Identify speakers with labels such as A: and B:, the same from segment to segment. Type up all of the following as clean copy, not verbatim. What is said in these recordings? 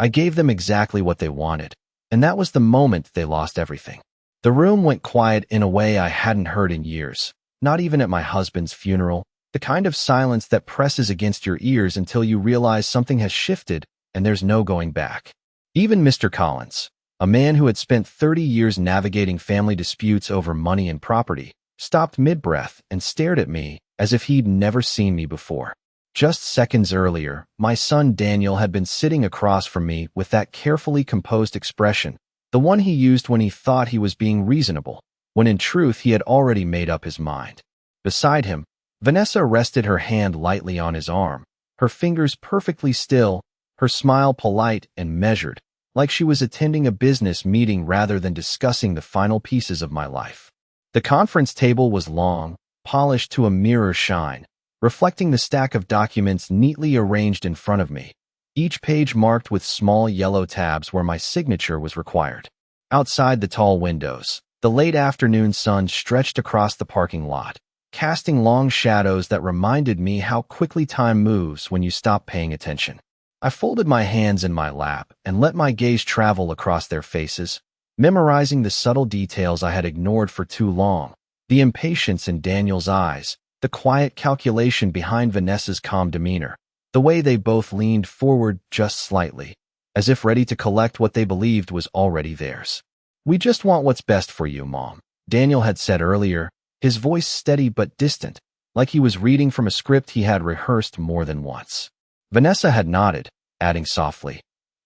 A: I gave them exactly what they wanted, and that was the moment they lost everything. The room went quiet in a way I hadn't heard in years, not even at my husband's funeral, the kind of silence that presses against your ears until you realize something has shifted and there's no going back. Even Mr. Collins, a man who had spent 30 years navigating family disputes over money and property, stopped mid-breath and stared at me as if he'd never seen me before. Just seconds earlier, my son Daniel had been sitting across from me with that carefully composed expression, the one he used when he thought he was being reasonable, when in truth he had already made up his mind. Beside him, Vanessa rested her hand lightly on his arm, her fingers perfectly still, her smile polite and measured, like she was attending a business meeting rather than discussing the final pieces of my life. The conference table was long, polished to a mirror shine, reflecting the stack of documents neatly arranged in front of me, each page marked with small yellow tabs where my signature was required. Outside the tall windows, the late afternoon sun stretched across the parking lot, casting long shadows that reminded me how quickly time moves when you stop paying attention. I folded my hands in my lap and let my gaze travel across their faces, memorizing the subtle details I had ignored for too long, the impatience in Daniel's eyes, the quiet calculation behind Vanessa's calm demeanor, the way they both leaned forward just slightly, as if ready to collect what they believed was already theirs. "We just want what's best for you, Mom," Daniel had said earlier, his voice steady but distant, like he was reading from a script he had rehearsed more than once. Vanessa had nodded, adding softly,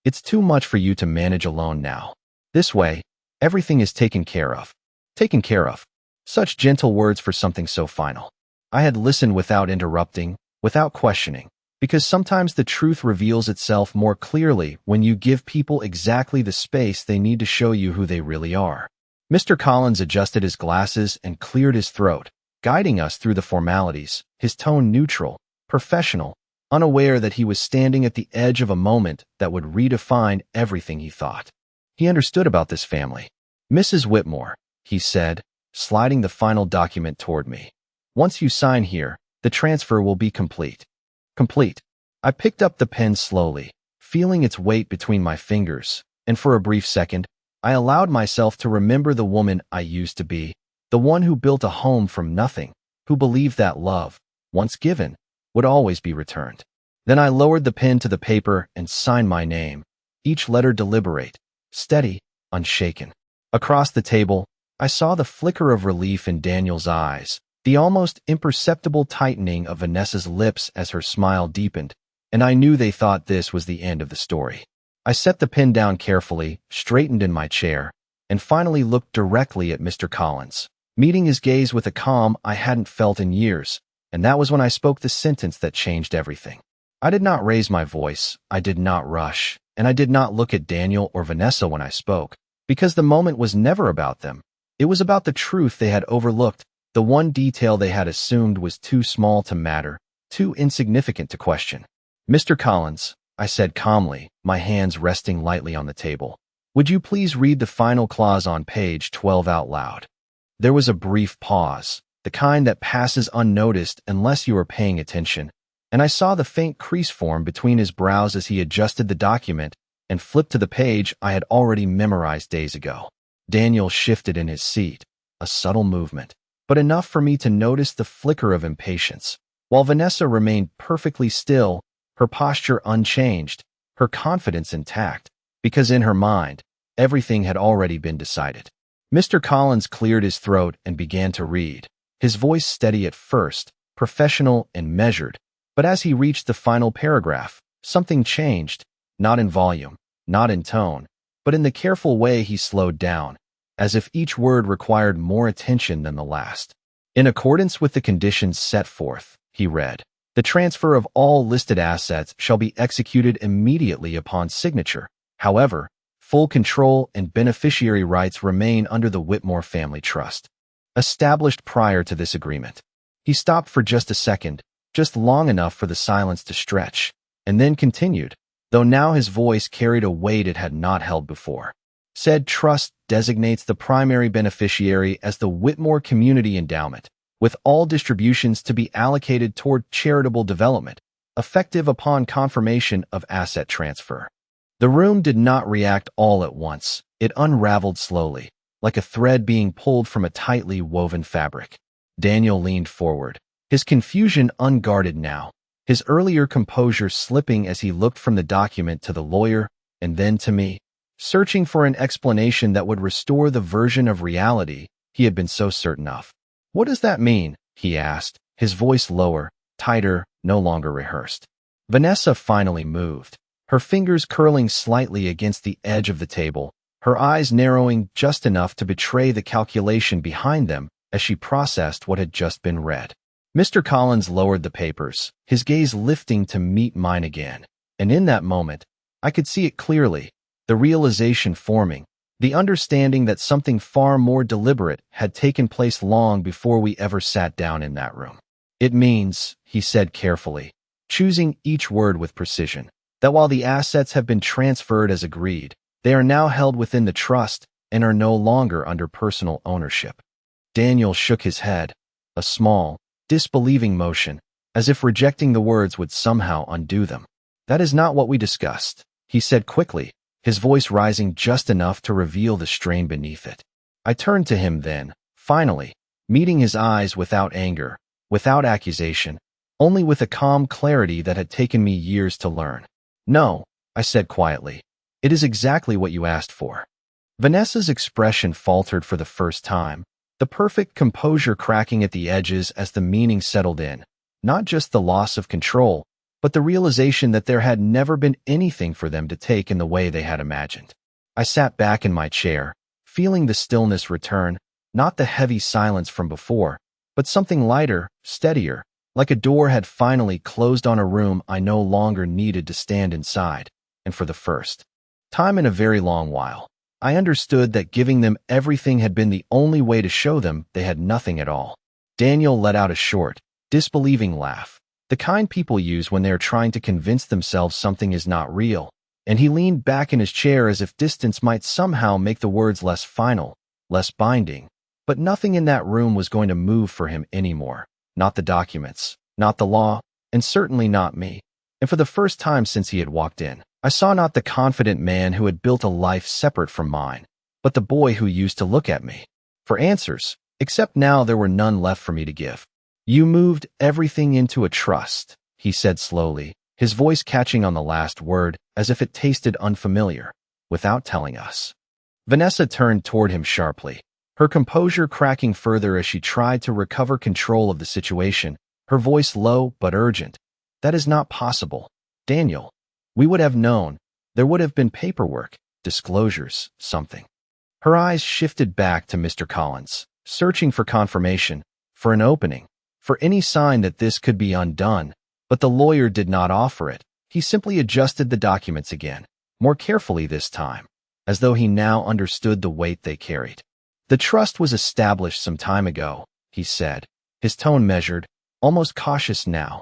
A: "It's too much for you to manage alone now. This way, everything is taken care of." Taken care of. Such gentle words for something so final. I had listened without interrupting, without questioning, because sometimes the truth reveals itself more clearly when you give people exactly the space they need to show you who they really are. Mr. Collins adjusted his glasses and cleared his throat, guiding us through the formalities, his tone neutral, professional, unaware that he was standing at the edge of a moment that would redefine everything he thought. He understood about this family. "Mrs. Whitmore," he said, sliding the final document toward me. "Once you sign here, the transfer will be complete." Complete. I picked up the pen slowly, feeling its weight between my fingers, and for a brief second, I allowed myself to remember the woman I used to be, the one who built a home from nothing, who believed that love, once given, would always be returned. Then I lowered the pen to the paper and signed my name, each letter deliberate, steady, unshaken. Across the table, I saw the flicker of relief in Daniel's eyes, the almost imperceptible tightening of Vanessa's lips as her smile deepened, and I knew they thought this was the end of the story. I set the pen down carefully, straightened in my chair, and finally looked directly at Mr. Collins, meeting his gaze with a calm I hadn't felt in years, and that was when I spoke the sentence that changed everything. I did not raise my voice, I did not rush, and I did not look at Daniel or Vanessa when I spoke, because the moment was never about them. It was about the truth they had overlooked, the one detail they had assumed was too small to matter, too insignificant to question. "Mr. Collins," I said calmly, my hands resting lightly on the table, "would you please read the final clause on page 12 out loud?" There was a brief pause, the kind that passes unnoticed unless you are paying attention, and I saw the faint crease form between his brows as he adjusted the document and flipped to the page I had already memorized days ago. Daniel shifted in his seat, a subtle movement, but enough for me to notice the flicker of impatience, while Vanessa remained perfectly still, her posture unchanged, her confidence intact, because in her mind, everything had already been decided. Mr. Collins cleared his throat and began to read, his voice steady at first, professional and measured, but as he reached the final paragraph, something changed, not in volume, not in tone, but in the careful way he slowed down, as if each word required more attention than the last. "In accordance with the conditions set forth," he read, "the transfer of all listed assets shall be executed immediately upon signature. However, full control and beneficiary rights remain under the Whitmore Family Trust, established prior to this agreement." He stopped for just a second, just long enough for the silence to stretch, and then continued, though now his voice carried a weight it had not held before. "Said trust designates the primary beneficiary as the Whitmore Community Endowment, with all distributions to be allocated toward charitable development, effective upon confirmation of asset transfer." The room did not react all at once. It unraveled slowly, like a thread being pulled from a tightly woven fabric. Daniel leaned forward, his confusion unguarded now, his earlier composure slipping as he looked from the document to the lawyer and then to me, searching for an explanation that would restore the version of reality he had been so certain of. "What does that mean?" he asked, his voice lower, tighter, no longer rehearsed. Vanessa finally moved, her fingers curling slightly against the edge of the table, her eyes narrowing just enough to betray the calculation behind them as she processed what had just been read. Mr. Collins lowered the papers, his gaze lifting to meet mine again, and in that moment, I could see it clearly, the realization forming, the understanding that something far more deliberate had taken place long before we ever sat down in that room. "It means," he said carefully, choosing each word with precision, "that while the assets have been transferred as agreed, they are now held within the trust and are no longer under personal ownership." Daniel shook his head, a small, disbelieving motion, as if rejecting the words would somehow undo them. "That is not what we discussed," he said quickly, his voice rising just enough to reveal the strain beneath it. I turned to him then, finally, meeting his eyes without anger, without accusation, only with a calm clarity that had taken me years to learn. "No," I said quietly. "It is exactly what you asked for." Vanessa's expression faltered for the first time, the perfect composure cracking at the edges as the meaning settled in, not just the loss of control, but the realization that there had never been anything for them to take in the way they had imagined. I sat back in my chair, feeling the stillness return, not the heavy silence from before, but something lighter, steadier, like a door had finally closed on a room I no longer needed to stand inside, and for the first time in a very long while, I understood that giving them everything had been the only way to show them they had nothing at all. Daniel let out a short, disbelieving laugh, the kind people use when they are trying to convince themselves something is not real, and he leaned back in his chair as if distance might somehow make the words less final, less binding. But nothing in that room was going to move for him anymore. Not the documents, not the law, and certainly not me. And for the first time since he had walked in, I saw not the confident man who had built a life separate from mine, but the boy who used to look at me for answers, except now there were none left for me to give. "You moved everything into a trust," he said slowly, his voice catching on the last word as if it tasted unfamiliar, "without telling us." Vanessa turned toward him sharply, her composure cracking further as she tried to recover control of the situation, her voice low but urgent. "That is not possible, Daniel. We would have known. There would have been paperwork, disclosures, something." Her eyes shifted back to Mr. Collins, searching for confirmation, for an opening, for any sign that this could be undone, but the lawyer did not offer it. He simply adjusted the documents again, more carefully this time, as though he now understood the weight they carried. "The trust was established some time ago," he said, his tone measured, almost cautious now,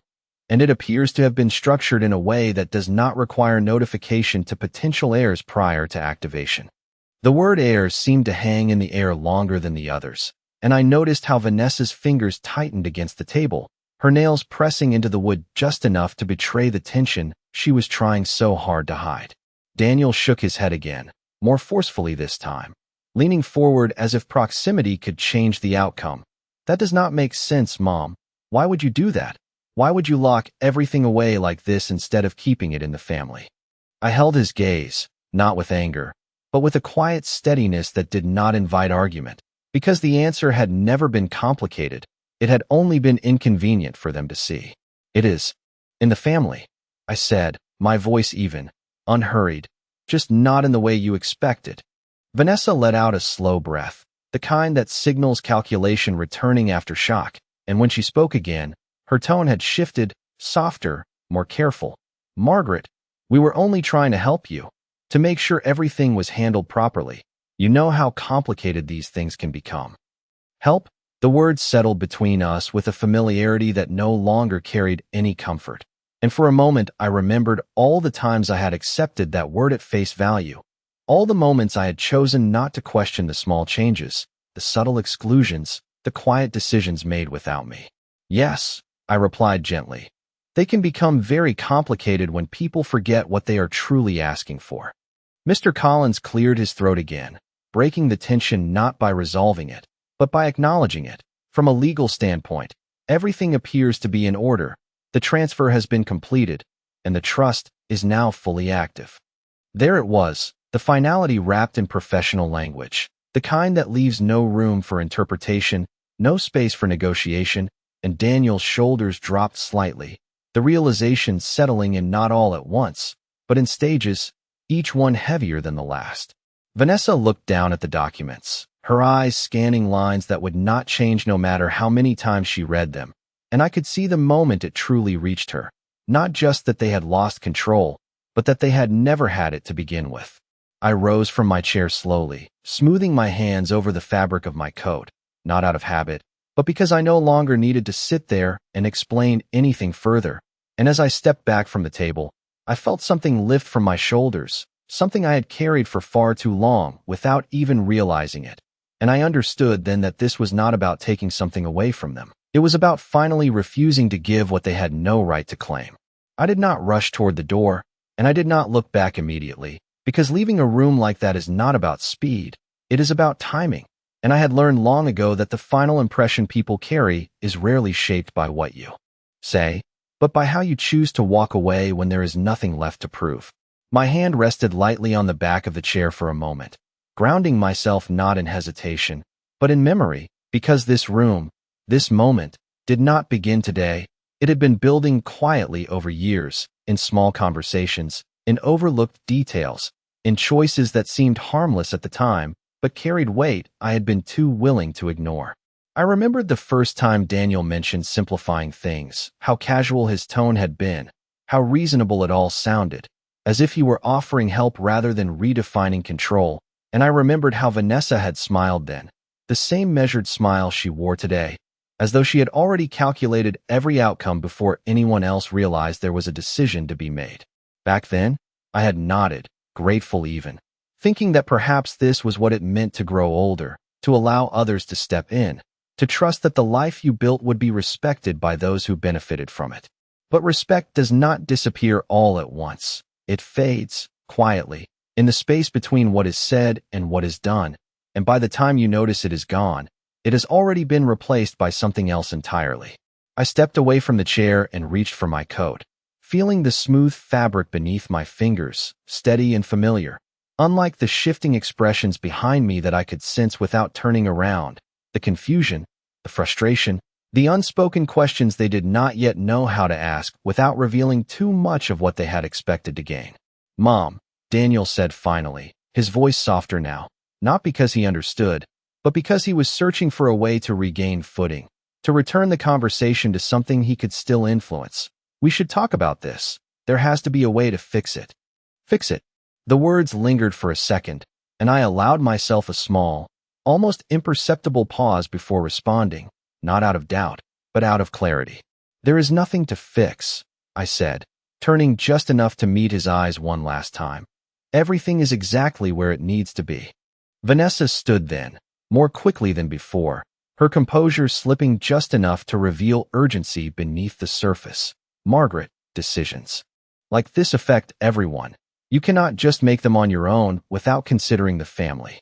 A: "and it appears to have been structured in a way that does not require notification to potential heirs prior to activation." The word heirs seemed to hang in the air longer than the others, and I noticed how Vanessa's fingers tightened against the table, her nails pressing into the wood just enough to betray the tension she was trying so hard to hide. Daniel shook his head again, more forcefully this time, leaning forward as if proximity could change the outcome. "That does not make sense, Mom. Why would you do that? Why would you lock everything away like this instead of keeping it in the family?" I held his gaze, not with anger, but with a quiet steadiness that did not invite argument, because the answer had never been complicated. It had only been inconvenient for them to see. "It is in the family," I said, my voice even, unhurried, "just not in the way you expected." Vanessa let out a slow breath, the kind that signals calculation returning after shock, and when she spoke again, her tone had shifted, softer, more careful. "Margaret, we were only trying to help you, to make sure everything was handled properly. You know how complicated these things can become." "Help?" The words settled between us with a familiarity that no longer carried any comfort, and for a moment I remembered all the times I had accepted that word at face value, all the moments I had chosen not to question the small changes, the subtle exclusions, the quiet decisions made without me. "Yes," I replied gently. They can become very complicated when people forget what they are truly asking for. Mr. Collins cleared his throat again, breaking the tension not by resolving it, but by acknowledging it. From a legal standpoint, everything appears to be in order. The transfer has been completed, and the trust is now fully active. There it was, the finality wrapped in professional language, the kind that leaves no room for interpretation, no space for negotiation, and Daniel's shoulders dropped slightly, the realization settling in not all at once, but in stages, each one heavier than the last. Vanessa looked down at the documents, her eyes scanning lines that would not change no matter how many times she read them, and I could see the moment it truly reached her. Not just that they had lost control, but that they had never had it to begin with. I rose from my chair slowly, smoothing my hands over the fabric of my coat, not out of habit, but because I no longer needed to sit there and explain anything further. And as I stepped back from the table, I felt something lift from my shoulders, something I had carried for far too long without even realizing it. And I understood then that this was not about taking something away from them. It was about finally refusing to give what they had no right to claim. I did not rush toward the door, and I did not look back immediately, because leaving a room like that is not about speed, it is about timing. And I had learned long ago that the final impression people carry is rarely shaped by what you say, but by how you choose to walk away when there is nothing left to prove. My hand rested lightly on the back of the chair for a moment, grounding myself not in hesitation, but in memory, because this room, this moment, did not begin today. It had been building quietly over years, in small conversations, in overlooked details, in choices that seemed harmless at the time, but carried weight I had been too willing to ignore. I remembered the first time Daniel mentioned simplifying things, how casual his tone had been, how reasonable it all sounded, as if he were offering help rather than redefining control, and I remembered how Vanessa had smiled then, the same measured smile she wore today, as though she had already calculated every outcome before anyone else realized there was a decision to be made. Back then, I had nodded, grateful even, thinking that perhaps this was what it meant to grow older, to allow others to step in, to trust that the life you built would be respected by those who benefited from it. But respect does not disappear all at once. It fades, quietly, in the space between what is said and what is done, and by the time you notice it is gone, it has already been replaced by something else entirely. I stepped away from the chair and reached for my coat, feeling the smooth fabric beneath my fingers, steady and familiar, unlike the shifting expressions behind me that I could sense without turning around, the confusion, the frustration, the unspoken questions they did not yet know how to ask without revealing too much of what they had expected to gain. "Mom," Daniel said finally, his voice softer now, not because he understood, but because he was searching for a way to regain footing, to return the conversation to something he could still influence. "We should talk about this. There has to be a way to fix it." Fix it. The words lingered for a second, and I allowed myself a small, almost imperceptible pause before responding, not out of doubt, but out of clarity. "There is nothing to fix," I said, turning just enough to meet his eyes one last time. "Everything is exactly where it needs to be." Vanessa stood then, more quickly than before, her composure slipping just enough to reveal urgency beneath the surface. "Margaret, decisions like this affect everyone. You cannot just make them on your own without considering the family."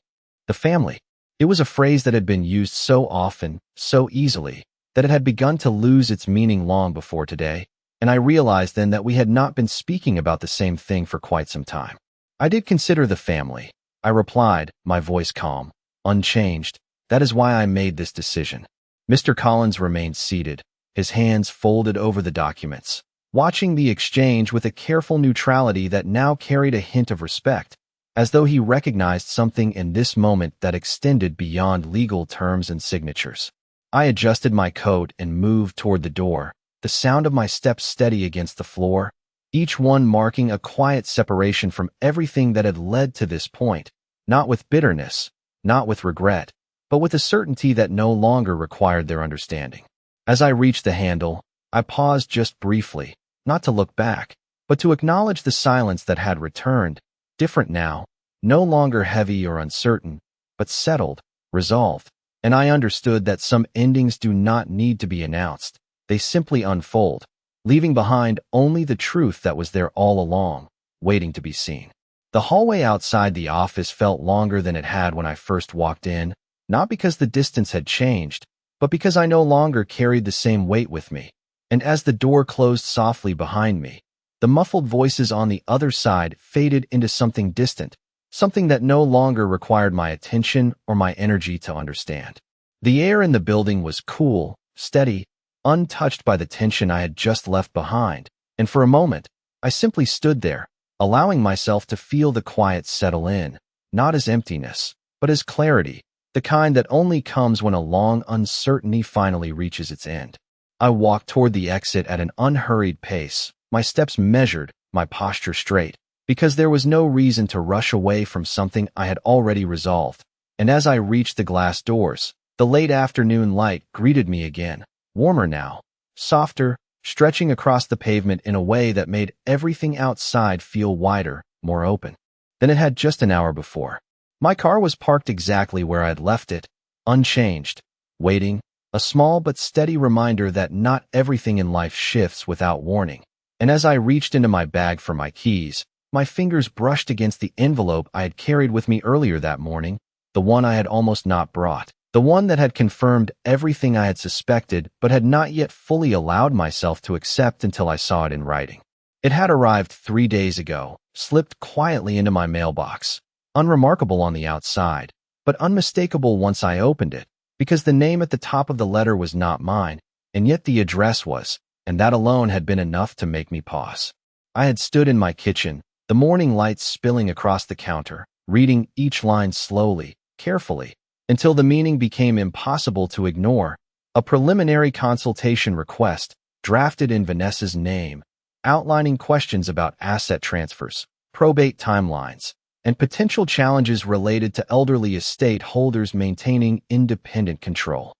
A: The family. It was a phrase that had been used so often, so easily, that it had begun to lose its meaning long before today, and I realized then that we had not been speaking about the same thing for quite some time. "I did consider the family," I replied, my voice calm, unchanged. "That is why I made this decision." Mr. Collins remained seated, his hands folded over the documents, watching the exchange with a careful neutrality that now carried a hint of respect, as though he recognized something in this moment that extended beyond legal terms and signatures. I adjusted my coat and moved toward the door, the sound of my steps steady against the floor, each one marking a quiet separation from everything that had led to this point, not with bitterness, not with regret, but with a certainty that no longer required their understanding. As I reached the handle, I paused just briefly, not to look back, but to acknowledge the silence that had returned, different now, no longer heavy or uncertain, but settled, resolved. And I understood that some endings do not need to be announced, they simply unfold, leaving behind only the truth that was there all along, waiting to be seen. The hallway outside the office felt longer than it had when I first walked in, not because the distance had changed, but because I no longer carried the same weight with me. And as the door closed softly behind me, the muffled voices on the other side faded into something distant, something that no longer required my attention or my energy to understand. The air in the building was cool, steady, untouched by the tension I had just left behind, and for a moment, I simply stood there, allowing myself to feel the quiet settle in, not as emptiness, but as clarity, the kind that only comes when a long uncertainty finally reaches its end. I walked toward the exit at an unhurried pace, my steps measured, my posture straight, because there was no reason to rush away from something I had already resolved. And as I reached the glass doors, the late afternoon light greeted me again, warmer now, softer, stretching across the pavement in a way that made everything outside feel wider, more open, than it had just an hour before. My car was parked exactly where I had left it, unchanged, waiting, a small but steady reminder that not everything in life shifts without warning. And as I reached into my bag for my keys, my fingers brushed against the envelope I had carried with me earlier that morning, the one I had almost not brought, the one that had confirmed everything I had suspected but had not yet fully allowed myself to accept until I saw it in writing. It had arrived 3 days ago, slipped quietly into my mailbox, unremarkable on the outside, but unmistakable once I opened it, because the name at the top of the letter was not mine, and yet the address was, and that alone had been enough to make me pause. I had stood in my kitchen, the morning light spilling across the counter, reading each line slowly, carefully, until the meaning became impossible to ignore. A preliminary consultation request, drafted in Vanessa's name, outlining questions about asset transfers, probate timelines, and potential challenges related to elderly estate holders maintaining independent control.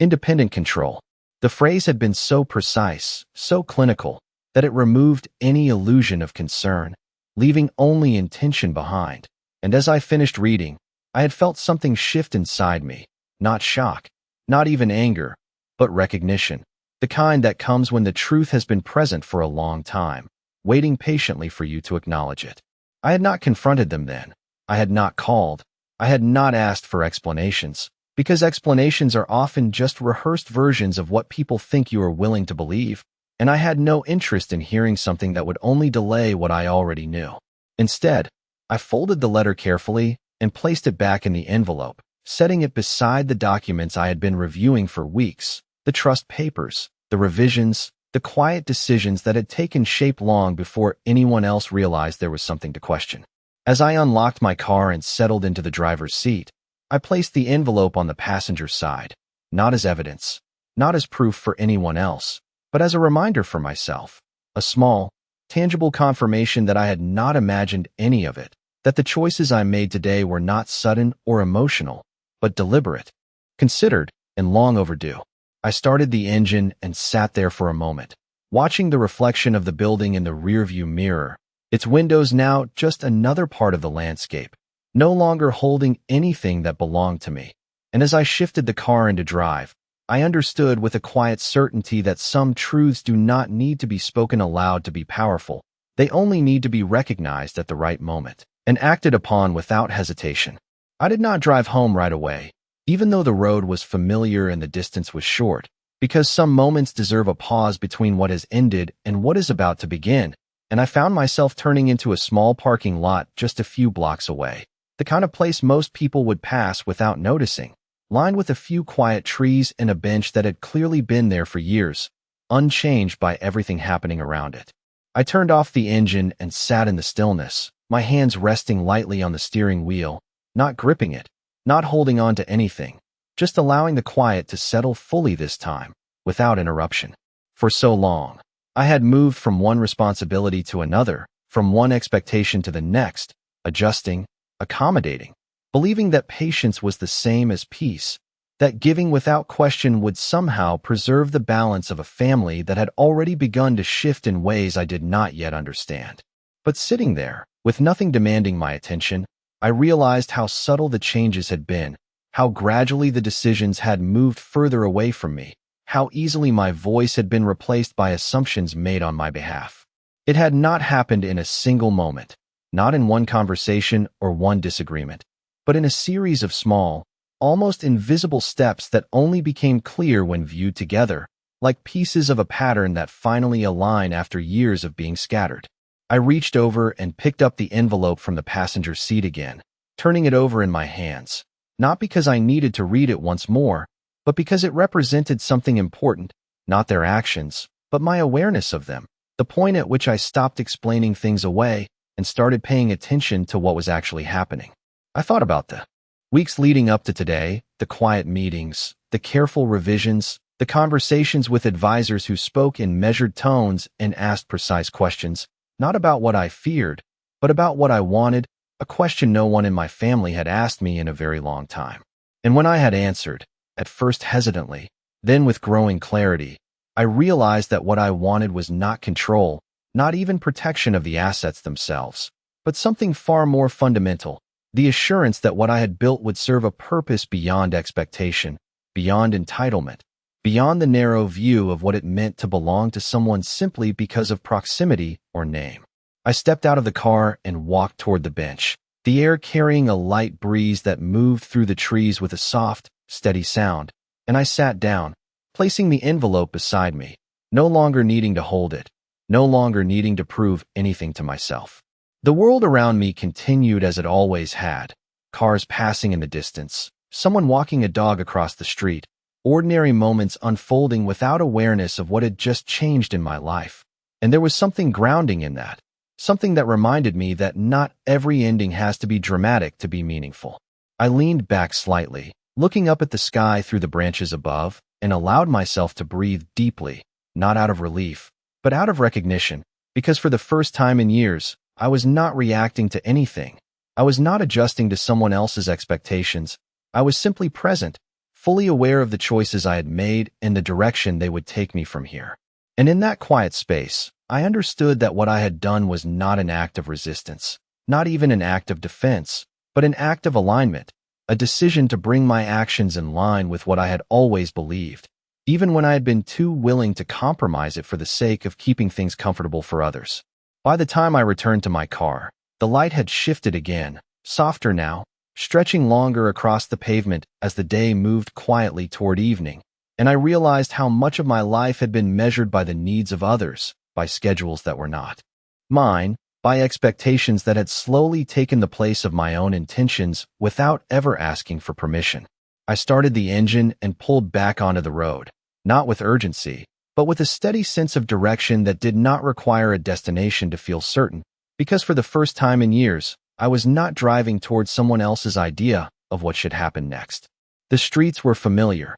A: Independent control. The phrase had been so precise, so clinical, that it removed any illusion of concern, leaving only intention behind. And as I finished reading, I had felt something shift inside me, not shock, not even anger, but recognition, the kind that comes when the truth has been present for a long time, waiting patiently for you to acknowledge it. I had not confronted them then. I had not called. I had not asked for explanations, because explanations are often just rehearsed versions of what people think you are willing to believe, and I had no interest in hearing something that would only delay what I already knew. Instead, I folded the letter carefully and placed it back in the envelope, setting it beside the documents I had been reviewing for weeks, the trust papers, the revisions, the quiet decisions that had taken shape long before anyone else realized there was something to question. As I unlocked my car and settled into the driver's seat, I placed the envelope on the passenger side, not as evidence, not as proof for anyone else, but as a reminder for myself, a small, tangible confirmation that I had not imagined any of it, that the choices I made today were not sudden or emotional, but deliberate, considered, and long overdue. I started the engine and sat there for a moment, watching the reflection of the building in the rearview mirror, its windows now just another part of the landscape, no longer holding anything that belonged to me. And as I shifted the car into drive, I understood with a quiet certainty that some truths do not need to be spoken aloud to be powerful. They only need to be recognized at the right moment and acted upon without hesitation. I did not drive home right away, even though the road was familiar and the distance was short, because some moments deserve a pause between what has ended and what is about to begin, and I found myself turning into a small parking lot just a few blocks away, the kind of place most people would pass without noticing, lined with a few quiet trees and a bench that had clearly been there for years, unchanged by everything happening around it. I turned off the engine and sat in the stillness, my hands resting lightly on the steering wheel, not gripping it, not holding on to anything, just allowing the quiet to settle fully this time, without interruption. For so long, I had moved from one responsibility to another, from one expectation to the next, adjusting, accommodating, believing that patience was the same as peace, that giving without question would somehow preserve the balance of a family that had already begun to shift in ways I did not yet understand. But sitting there, with nothing demanding my attention, I realized how subtle the changes had been, how gradually the decisions had moved further away from me, how easily my voice had been replaced by assumptions made on my behalf. It had not happened in a single moment, not in one conversation or one disagreement, but in a series of small, almost invisible steps that only became clear when viewed together, like pieces of a pattern that finally align after years of being scattered. I reached over and picked up the envelope from the passenger seat again, turning it over in my hands, not because I needed to read it once more, but because it represented something important, not their actions, but my awareness of them, the point at which I stopped explaining things away and started paying attention to what was actually happening. I thought about the weeks leading up to today, the quiet meetings, the careful revisions, the conversations with advisors who spoke in measured tones and asked precise questions, not about what I feared, but about what I wanted, a question no one in my family had asked me in a very long time. And when I had answered, at first hesitantly, then with growing clarity, I realized that what I wanted was not control, not even protection of the assets themselves, but something far more fundamental, the assurance that what I had built would serve a purpose beyond expectation, beyond entitlement, beyond the narrow view of what it meant to belong to someone simply because of proximity or name. I stepped out of the car and walked toward the bench, the air carrying a light breeze that moved through the trees with a soft, steady sound, and I sat down, placing the envelope beside me, no longer needing to hold it, no longer needing to prove anything to myself. The world around me continued as it always had, cars passing in the distance, someone walking a dog across the street, ordinary moments unfolding without awareness of what had just changed in my life. And there was something grounding in that, something that reminded me that not every ending has to be dramatic to be meaningful. I leaned back slightly, looking up at the sky through the branches above, and allowed myself to breathe deeply, not out of relief, but out of recognition, because for the first time in years, I was not reacting to anything. I was not adjusting to someone else's expectations. I was simply present, fully aware of the choices I had made and the direction they would take me from here. And in that quiet space, I understood that what I had done was not an act of resistance, not even an act of defense, but an act of alignment, a decision to bring my actions in line with what I had always believed, even when I had been too willing to compromise it for the sake of keeping things comfortable for others. By the time I returned to my car, the light had shifted again, softer now, stretching longer across the pavement as the day moved quietly toward evening, and I realized how much of my life had been measured by the needs of others, by schedules that were not mine, by expectations that had slowly taken the place of my own intentions without ever asking for permission. I started the engine and pulled back onto the road, not with urgency, but with a steady sense of direction that did not require a destination to feel certain, because for the first time in years, I was not driving towards someone else's idea of what should happen next. The streets were familiar,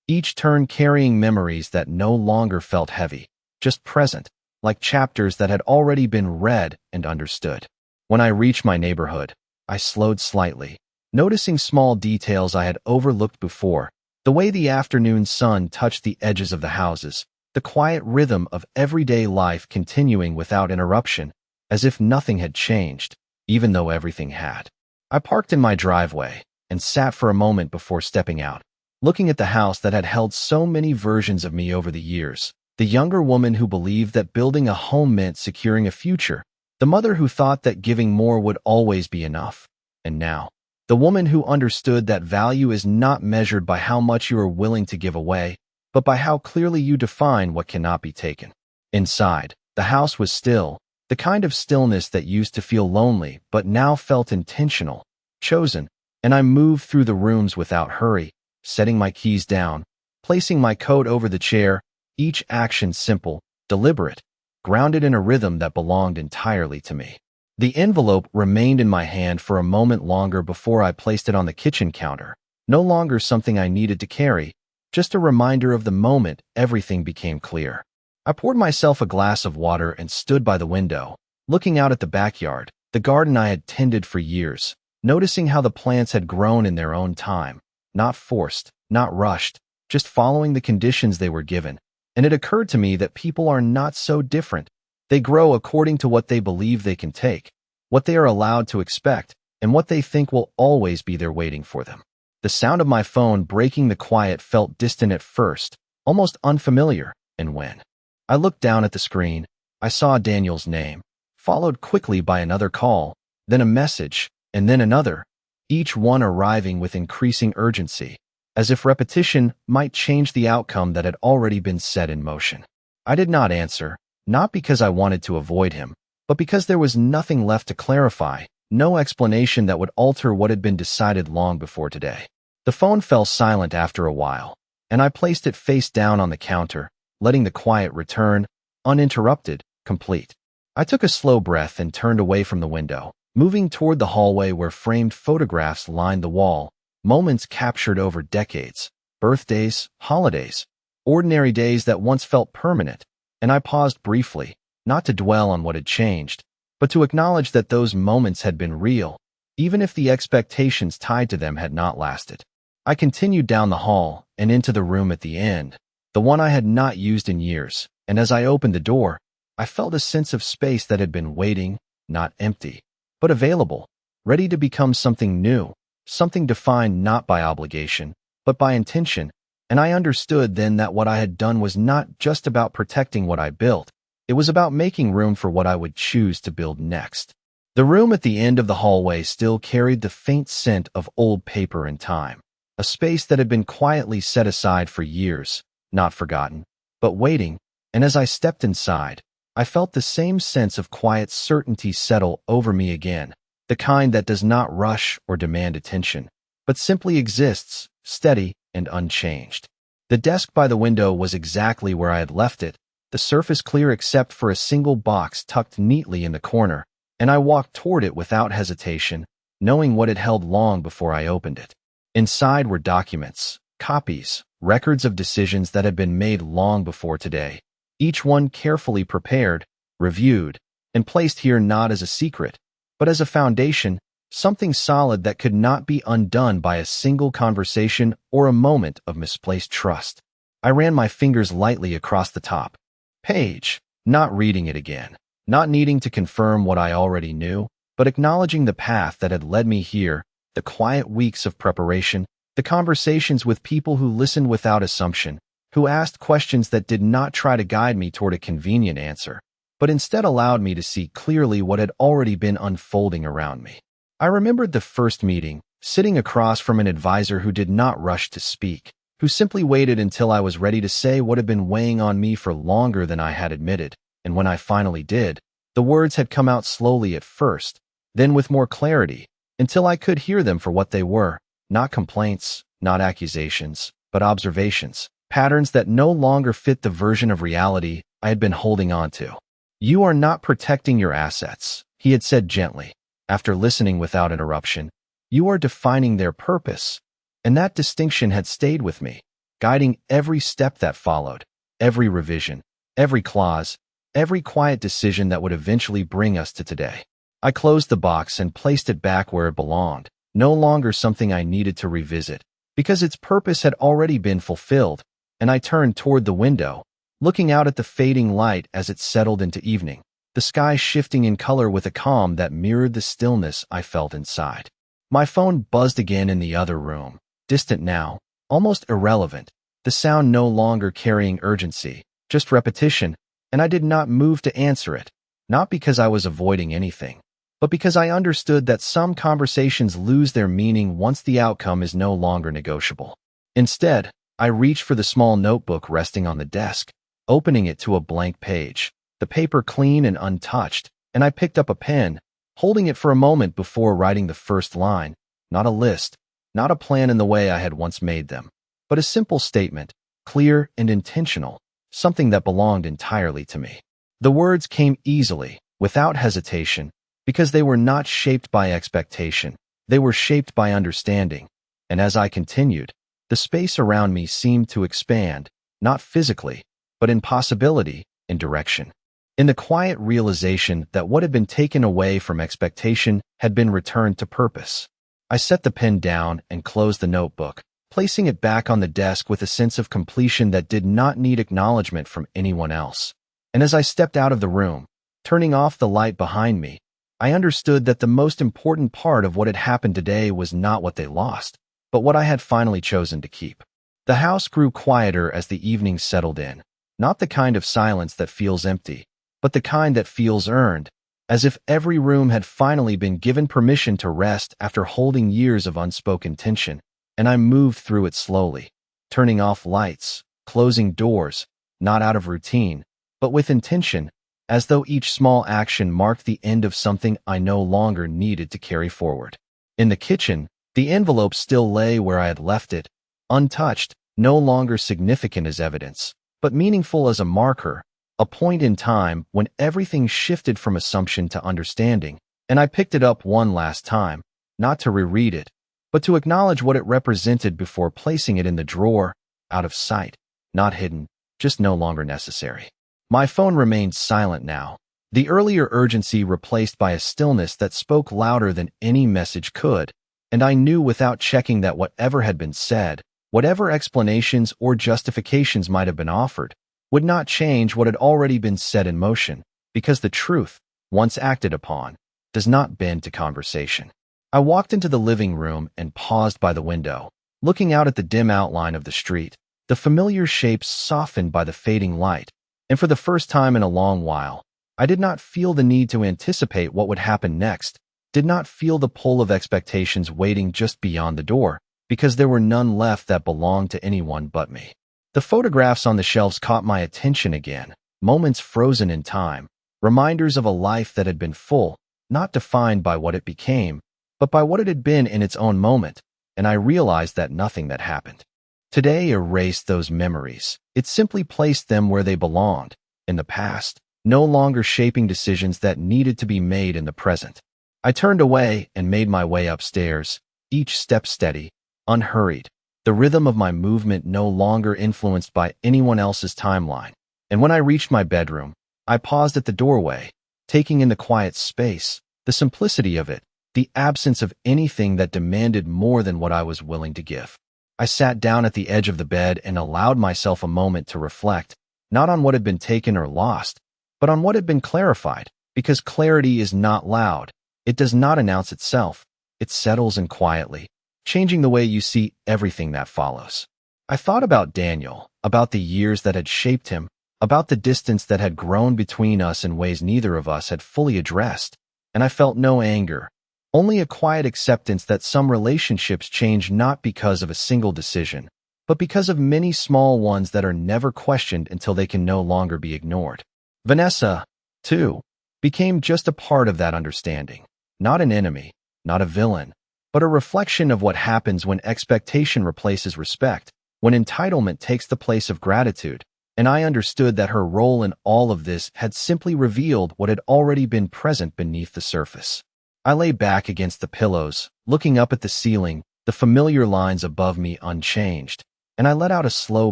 A: each turn carrying memories that no longer felt heavy, just present, like chapters that had already been read and understood. When I reached my neighborhood, I slowed slightly, noticing small details I had overlooked before, the way the afternoon sun touched the edges of the houses, the quiet rhythm of everyday life continuing without interruption, as if nothing had changed, even though everything had. I parked in my driveway and sat for a moment before stepping out, looking at the house that had held so many versions of me over the years, the younger woman who believed that building a home meant securing a future, the mother who thought that giving more would always be enough, and now, the woman who understood that value is not measured by how much you are willing to give away, but by how clearly you define what cannot be taken. Inside, the house was still, the kind of stillness that used to feel lonely but now felt intentional, chosen, and I moved through the rooms without hurry, setting my keys down, placing my coat over the chair, each action simple, deliberate, grounded in a rhythm that belonged entirely to me. The envelope remained in my hand for a moment longer before I placed it on the kitchen counter, no longer something I needed to carry, just a reminder of the moment everything became clear. I poured myself a glass of water and stood by the window, looking out at the backyard, the garden I had tended for years, noticing how the plants had grown in their own time, not forced, not rushed, just following the conditions they were given. And it occurred to me that people are not so different. They grow according to what they believe they can take, what they are allowed to expect, and what they think will always be there waiting for them. The sound of my phone breaking the quiet felt distant at first, almost unfamiliar, and when I looked down at the screen, I saw Daniel's name, followed quickly by another call, then a message, and then another, each one arriving with increasing urgency, as if repetition might change the outcome that had already been set in motion. I did not answer, not because I wanted to avoid him, but because there was nothing left to clarify, no explanation that would alter what had been decided long before today. The phone fell silent after a while, and I placed it face down on the counter, letting the quiet return, uninterrupted, complete. I took a slow breath and turned away from the window, moving toward the hallway where framed photographs lined the wall, moments captured over decades, birthdays, holidays, ordinary days that once felt permanent, and I paused briefly, not to dwell on what had changed, but to acknowledge that those moments had been real, even if the expectations tied to them had not lasted. I continued down the hall and into the room at the end, the one I had not used in years, and as I opened the door, I felt a sense of space that had been waiting, not empty, but available, ready to become something new, something defined not by obligation, but by intention, and I understood then that what I had done was not just about protecting what I built, it was about making room for what I would choose to build next. The room at the end of the hallway still carried the faint scent of old paper and time, a space that had been quietly set aside for years, not forgotten, but waiting, and as I stepped inside, I felt the same sense of quiet certainty settle over me again, the kind that does not rush or demand attention, but simply exists, steady and unchanged. The desk by the window was exactly where I had left it, the surface clear except for a single box tucked neatly in the corner, and I walked toward it without hesitation, knowing what it held long before I opened it. Inside were documents, copies, records of decisions that had been made long before today, each one carefully prepared, reviewed, and placed here not as a secret, but as a foundation, something solid that could not be undone by a single conversation or a moment of misplaced trust. I ran my fingers lightly across the top page, not reading it again, not needing to confirm what I already knew, but acknowledging the path that had led me here, the quiet weeks of preparation, the conversations with people who listened without assumption, who asked questions that did not try to guide me toward a convenient answer, but instead allowed me to see clearly what had already been unfolding around me. I remembered the first meeting, sitting across from an advisor who did not rush to speak, who simply waited until I was ready to say what had been weighing on me for longer than I had admitted, and when I finally did, the words had come out slowly at first, then with more clarity, until I could hear them for what they were, not complaints, not accusations, but observations, patterns that no longer fit the version of reality I had been holding on to. "You are not protecting your assets," he had said gently, after listening without interruption. "You are defining their purpose." And that distinction had stayed with me, guiding every step that followed, every revision, every clause, every quiet decision that would eventually bring us to today. I closed the box and placed it back where it belonged, no longer something I needed to revisit, because its purpose had already been fulfilled, and I turned toward the window, looking out at the fading light as it settled into evening, the sky shifting in color with a calm that mirrored the stillness I felt inside. My phone buzzed again in the other room, distant now, almost irrelevant, the sound no longer carrying urgency, just repetition, and I did not move to answer it, not because I was avoiding anything, but because I understood that some conversations lose their meaning once the outcome is no longer negotiable. Instead, I reached for the small notebook resting on the desk, opening it to a blank page, the paper clean and untouched, and I picked up a pen, holding it for a moment before writing the first line, not a list, not a plan in the way I had once made them, but a simple statement, clear and intentional, something that belonged entirely to me. The words came easily, without hesitation, because they were not shaped by expectation, they were shaped by understanding, and as I continued, the space around me seemed to expand, not physically, but in possibility, in direction. In the quiet realization that what had been taken away from expectation had been returned to purpose. I set the pen down and closed the notebook, placing it back on the desk with a sense of completion that did not need acknowledgement from anyone else. And as I stepped out of the room, turning off the light behind me, I understood that the most important part of what had happened today was not what they lost, but what I had finally chosen to keep. The house grew quieter as the evening settled in, not the kind of silence that feels empty, but the kind that feels earned, as if every room had finally been given permission to rest after holding years of unspoken tension, and I moved through it slowly, turning off lights, closing doors, not out of routine, but with intention, as though each small action marked the end of something I no longer needed to carry forward. In the kitchen, the envelope still lay where I had left it, untouched, no longer significant as evidence, but meaningful as a marker, a point in time when everything shifted from assumption to understanding, and I picked it up one last time, not to reread it, but to acknowledge what it represented before placing it in the drawer, out of sight, not hidden, just no longer necessary. My phone remained silent now, the earlier urgency replaced by a stillness that spoke louder than any message could, and I knew without checking that whatever had been said, whatever explanations or justifications might have been offered, would not change what had already been set in motion, because the truth, once acted upon, does not bend to conversation. I walked into the living room and paused by the window, looking out at the dim outline of the street, the familiar shapes softened by the fading light, and for the first time in a long while, I did not feel the need to anticipate what would happen next, did not feel the pull of expectations waiting just beyond the door, because there were none left that belonged to anyone but me. The photographs on the shelves caught my attention again, moments frozen in time, reminders of a life that had been full, not defined by what it became, but by what it had been in its own moment, and I realized that nothing that happened today erased those memories. It simply placed them where they belonged, in the past, no longer shaping decisions that needed to be made in the present. I turned away and made my way upstairs, each step steady, unhurried, the rhythm of my movement no longer influenced by anyone else's timeline. And when I reached my bedroom, I paused at the doorway, taking in the quiet space, the simplicity of it, the absence of anything that demanded more than what I was willing to give. I sat down at the edge of the bed and allowed myself a moment to reflect, not on what had been taken or lost, but on what had been clarified, because clarity is not loud. It does not announce itself. It settles in quietly, changing the way you see everything that follows. I thought about Daniel, about the years that had shaped him, about the distance that had grown between us in ways neither of us had fully addressed, and I felt no anger, only a quiet acceptance that some relationships change not because of a single decision, but because of many small ones that are never questioned until they can no longer be ignored. Vanessa, too, became just a part of that understanding, not an enemy, not a villain, but a reflection of what happens when expectation replaces respect, when entitlement takes the place of gratitude, and I understood that her role in all of this had simply revealed what had already been present beneath the surface. I lay back against the pillows, looking up at the ceiling, the familiar lines above me unchanged, and I let out a slow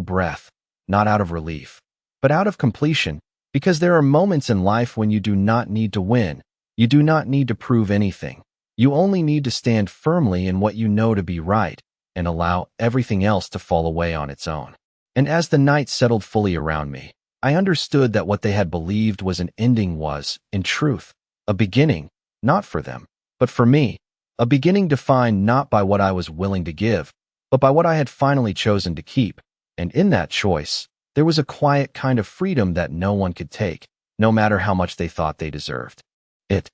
A: breath, not out of relief, but out of completion, because there are moments in life when you do not need to win, you do not need to prove anything. You only need to stand firmly in what you know to be right, and allow everything else to fall away on its own. And as the night settled fully around me, I understood that what they had believed was an ending was, in truth, a beginning, not for them, but for me, a beginning defined not by what I was willing to give, but by what I had finally chosen to keep, and in that choice, there was a quiet kind of freedom that no one could take, no matter how much they thought they deserved it.